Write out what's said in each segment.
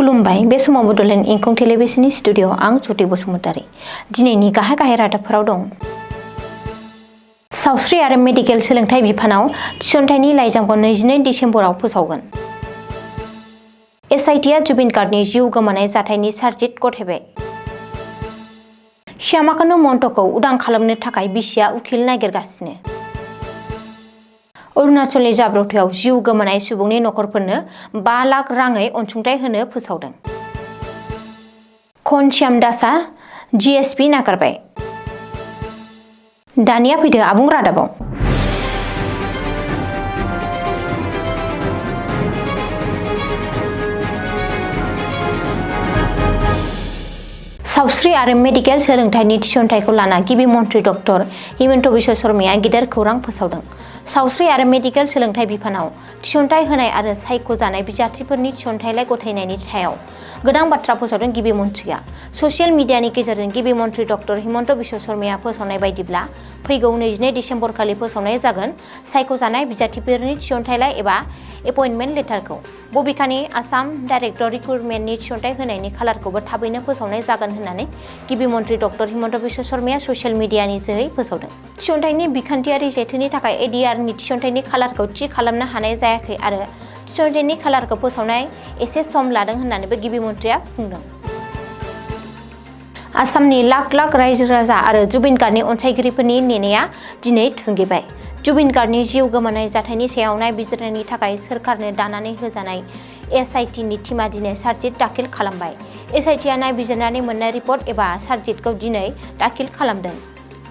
खुलुमबाय बे समाव बडोलेण्ड इंखं टेलिभिजननि स्टुडिअ आं ज्योति बसुमतारी दिनैनि गाहाय रादाबफोराव दं। सावस्रि आरो मेडिकेल सोलोंथाइ बिफानाव थिसनथाइनि लाइजामखौ 22 डिसेम्बराव फोसावगोन। एसआइटिआ जुबिन गार्गनि जिउ गोमानाय जाथायनि चार्जशीट गथायबाय। श्यामाकानु महन्तखौ उदां खालामनो थाखाय बिसिया उखिल नागिरगासिनो। अरुणाचलनि जाब्रबथायाव जिउ गोमानाय सुबुंनि नखरफोरनो 5 लाख राङै अनसुंथाइ होनो फोसावदों। घनश्याम दासआ जीएसपी नागारबाय। दानिया फैदो आबुं रादाबाव। सावस्रि आरो मेडिकेल सोलोंथाइनि थिसनथाइखौ लाना गिबि मन्थ्रि डक्टर हिमन्त बिश्व शर्माया गिदिर खौरां फोसावदों। सावस्रि आरो मेडिकेल सोलोंथाइ बिफानाव थिसनथाइ होनाय आरो सायख'जानाय बिजाथिफोरनि थिसनथाइलाइ गथायनायनि सायाव गोनां बाथ्रा फोसावदों गिबि मन्थ्रिया। ससियेल मिडियानि गेजेरजों गिबि मन्थ्रि डक्टर हिमन्त बिश्व शर्माया फोसावनाय बायदिब्ला फैगौ 22 डिसेम्बर खालि फोसावनाय जागोन सायख'जानाय बिजाथिफोरनि थिसनथाइलाइ एबा एपइन्टमेन्ट लेटारखौ। बबेखानि आसाम डाइरेक्टर रिक्रुटमेन्टनि थिसनथाइ होनायनि खालारखौबो थाबैनो फोसावनाय जागोन होननानै गिबि मन्थ्रि डक्टर हिमन्त बिश्व शर्माया ससियेल मिडियानि जोहै फोसावदों। थिसनथाइनि बिखान्थियारि जेथोनि थाखाय एडिआरनि थिसनथाइनि खालारखौ थि खालामनो हानाय जायाखै आरो थिसनथाइनि खालारखौ फोसावनाय एसे सम लादों होननानैबो गिबि मन्थ्रिया बुंदों। आसामनि लाख लाख रायजो राजा आरो जुबिन गार्गनि अनसायगिरिफोरनि नेनाया दिनै थुंगेबाय। जुबिन गार्गनि जिउ गोमानाय जाथायनि सायाव नायबिजिरनायनि थाखाय सोरखारनो दानानै होजानाय एसआइटिनि टीमआ दिनै चार्जशीट दाखिल खालामबाय। एसआइटिआ नायबिजिरनानै मोननाय रिपर्ट एबा चार्जशीटखौ दिनै दाखिल खालामदों।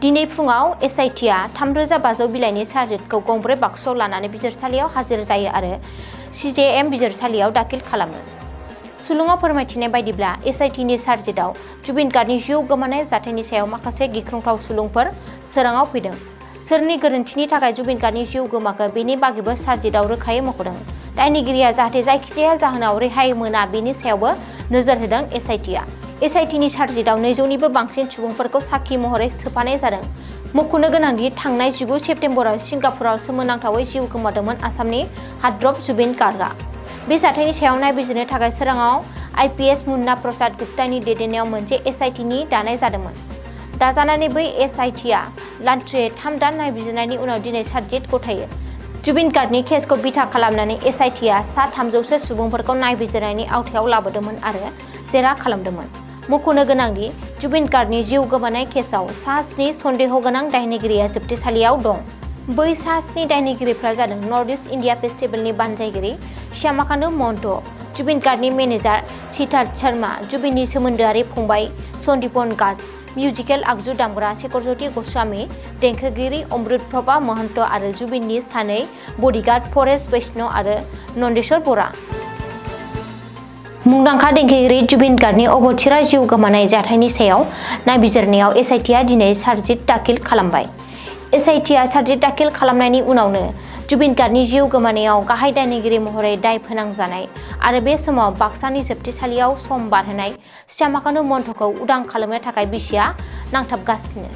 दिनै फुङाव एसआइटिआ 3500 बिलाइनि चार्जशीटखौ गंब्रै बाक्सुआव लानानै बिजिरसालियाव हाजिर जायो आरो सिजेएम बिजिरसालियाव दाखिल खालामो। सुलुङाव फोरमायथिनाय बायदिब्ला एसआइटिनि चार्जशीटआव जुबिन गार्गनि जिउ गोमानाय जाथायनि सायाव माखासे गिख्रंथाव सुलुंफोर सोराङाव फैदों। सोरनि गोरोन्थिनि थाखाय जुबिन गार्गनि जिउ गोमाखो बेनि बागैबो चार्जशीटआव रोखायै मख'दों। दायनिगिरिया जाहाथे जायखिजाया जाहोनाव रेहाय मोना बेनि सायावबो नोजोर होदों एसआइटिआ। एसआइटिनि चार्जशीटआव 200निबो बांसिन सुबुंफोरखौ साखी महरै सोफानाय जादों। मख'नो गोनांदि थांनाय 19 सेप्तेम्बराव सिंगापुराव सोमोनांथावै जिउ गोमादोंमोन आसामनि हार्टथ्रब जुबिन गार्गआ। बे जाथायनि सायाव नायबिजिरनो थाखाय सोराङाव आइपिएस मुन्ना प्रसाद गुप्तानि दैदेननायाव मोनसे एसआइटिनि दानाय जादोंमोन। दाजानानै बै एसआइटिआ लान्थ्रियै 3 दान नायबिजिरनायनि उनाव दिनै चार्जशीट गथायो। जुबिन गार्गनि केसखौ बिथा खालामनानै एसआइटिआ सा 300सो सुबुंफोरखौ नायबिजिरनायनि आवथायाव लाबोदोंमोन आरो जेरा खालामदोंमोन। मख'नो गोनांदि जुबिन गार्गनि जिउ गोमानाय केसआव सा 7 सन्देह गोनां दायनिगिरिया जोबथेसालियाव दं। बै सा 7 दायनिगिरिफ्रा जादों नर्थ ईस्ट इंडिया फेस्टिवलनि बानजायगिरि श्यामाकानु महन्त, जुबिन गार्गनि मेनेजार सिद्धार्थ शर्मा, जुबिननि सोमोन्दोआरि फंबाय सन्दीपन गार्ग, मिउजिकेल आगजु दामग्रा शेखरज्योति गस्वामी, देंखोगिरि अमृत प्रभा महन्त आरो जुबिननि सानै बडीगार्ड परेश वैष्णव आरो नन्देश्वर बरा। मुंदांखा देंखोगिरि जुबिन गार्गनि अबथिरा जिउ गोमानाय जाथायनि सायाव नायबिजिरनायाव एसआइटिआ दिनै चार्जशीट दाखिल खालामबाय। एसआइटिआ चार्जशीट दाखिल खालामनायनि उनावनो जुबिन गार्गनि जिउ गोमानायाव गाहाय दायनिगिरि महरै दाय फोनांजानाय आरो बे समाव बाक्सानि जोबथेसालियाव सम बारहोनाय श्यामाकानु महन्तखौ उदां खालामनो थाखाय बिसिया नांथाबगासिनो।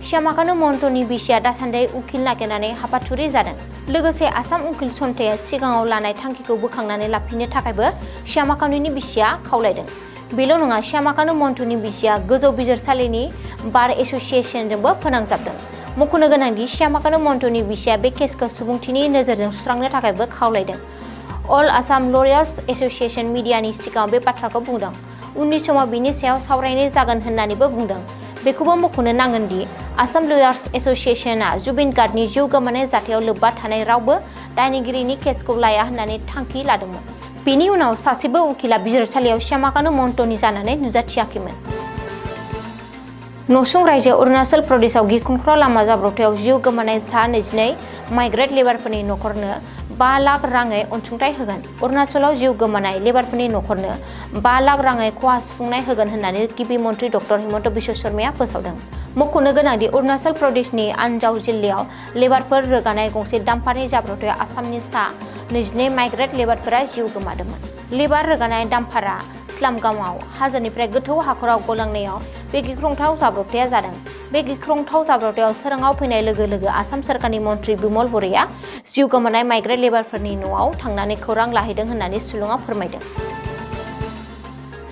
श्यामाकानु महन्तनि बिसिया दासान्दि उखिल नागिरनानै हापाथुरि जादों। लोगोसे आसाम उखिल सन्थाया सिगाङाव लानाय थांखिखौ बोखांनानै लाफिननो थाखायबो श्यामाकानुनि बिसिया खावलायदों। बेल' नङा, श्यामाकानु महन्तनि बिसिया गोजौ बिजिरसालिनि बार एस'सिएशनजोंबो फोनांजाबदों। मख'नो गोनांदि श्यामाकानु महन्तनि बिसिया बे केसखौ सुबुंथिनि नोजोरजों सुस्रांनो थाखायबो खावलायदों। अल आसाम लयार्स एस'सिएशन मिडियानि सिगाङाव बे बाथ्राखौ बुंदों। उननि समाव बिनि सायाव सावरायनाय जागोन होननानैबो बुंदों। बेखौबो मख'नो नांगोन दि आसाम लयार्स एस'सिएशनआ जुबिन गार्गनि जिउ गोमानाय जाथायाव लोब्बा थानाय रावबो दायनिगिरिनि केसखौ लाया होननानै थांखि लादोंमोन। बेनि उनाव सासेबो उखिला बिजिरसालियाव श्यामाकानु महन्तनि जानानै नुजाथियाखैमोन। नसुं रायजो अरुणाचल प्रदेशआव गिख्रंथाव लामा जाब्रबथायाव जिउ गोमानाय सा 22 माइग्रेन्ट लेबारफोरनि नखरनो 5 लाख राङै अनसुंथाइ होगोन। अरुणाचलाव जिउ गोमानाय लेबारफोरनि नखरनो 5 लाख राङै खहा सुफुंनाय होगोन होननानै गिबि मन्थ्रि डक्टर हिमन्त बिश्व शर्माया फोसावदों। मख'नो गोनांदि अरुणाचल प्रदेशनि आनजाव जिल्लायाव लेबारफोर रोगानाय गंसे डाम्पारनि जाब्रबथायाव आसामनि सा 22 माइग्रेन्ट लेबारफोरा जिउ गोमादोंमोन। लेबार रोगानाय डाम्पारआ स्लामगांआव हाजोनिफ्राय गोथौ हाखराव गलांनायाव बे गिख्रंथाव जाब्रबथाया जादों। बे गिख्रंथाव जाब्रबथायाव सोराङाव फैनाय लोगो लोगो आसाम सोरखारनि मन्थ्रि बिमल बर'आ जिउ गोमानाय माइग्रेन्ट लेबारफोरनि न'आव थांनानै खौरां लाहैदों होननानै सुलुङाव फोरमायदों।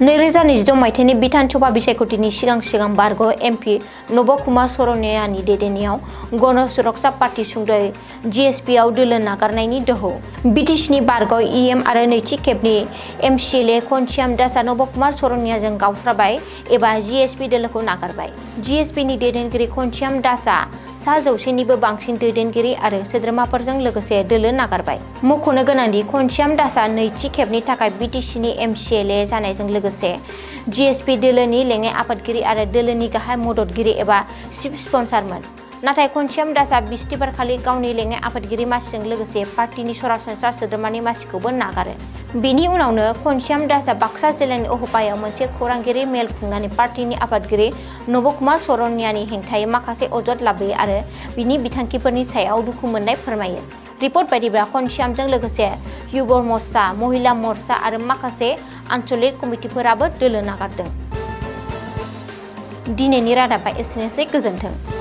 2022 मायथाइनि बिधान सभा बिसायख'थिनि सिगां बारग' एमपि नब कुमार सरनियानि दैदेननायाव गण सुरक्षा पार्टी सुंद'यै जिएसपि आव दोलो नागारनायनि दोहौ। बिटिसिनि बारग' इएम आरो नैथि खेबनि एमसिएलए खनस्याम दासआ नब कुमार सरनियाजों गावस्राबाय एबा जिएसपि दोलोखौ नागारबाय। जिएसपिनि दैदेनगिरि खनस्याम दासआ 100निबो बांसिन दैदेनगिरि आरो सोद्रोमाफोरजों लोगोसे दोलो नागारबाय। मख'नो गोनांदि खनस्याम दासआ नैथि खेबनि थाखाय बिटिसिनि एमसिएलए जानायजों लोगोसे जिएसपि दोलोनि लेङाइ आफादगिरि आरो दोलोनि गाहाय मददगिरि एबा चिफ स्पन्सारमोन। नाथाय खनस्याम दासआ बिस्तिबारखालि गावनि लेङाइ आफादगिरि मासिजों लोगोसे पार्टीनि सरासनस्रा सोद्रोमानि मासिखौबो नागारो। बेनि उनावनो खनस्याम दासआ बाक्सा जिल्लानि अहपायाव मोनसे खौरांगिरि मेल खुंनानै पार्टीनि आफादगिरि नब कुमार सरनियानि हेंथायै माखासे अजद लाबोयो आरो बिनि बिथांखिफोरनि सायाव दुखु मोननाय फोरमायो। रिपर्ट बायदिब्ला खनस्यामजों लोगोसे युब मोर्चा, महिला मोर्चा आरो माखासे आन्चलिक कमिटिफोराबो दोलो नागारदों। दिनैनि रादाबा एसेनोसै, गोजोन्थों।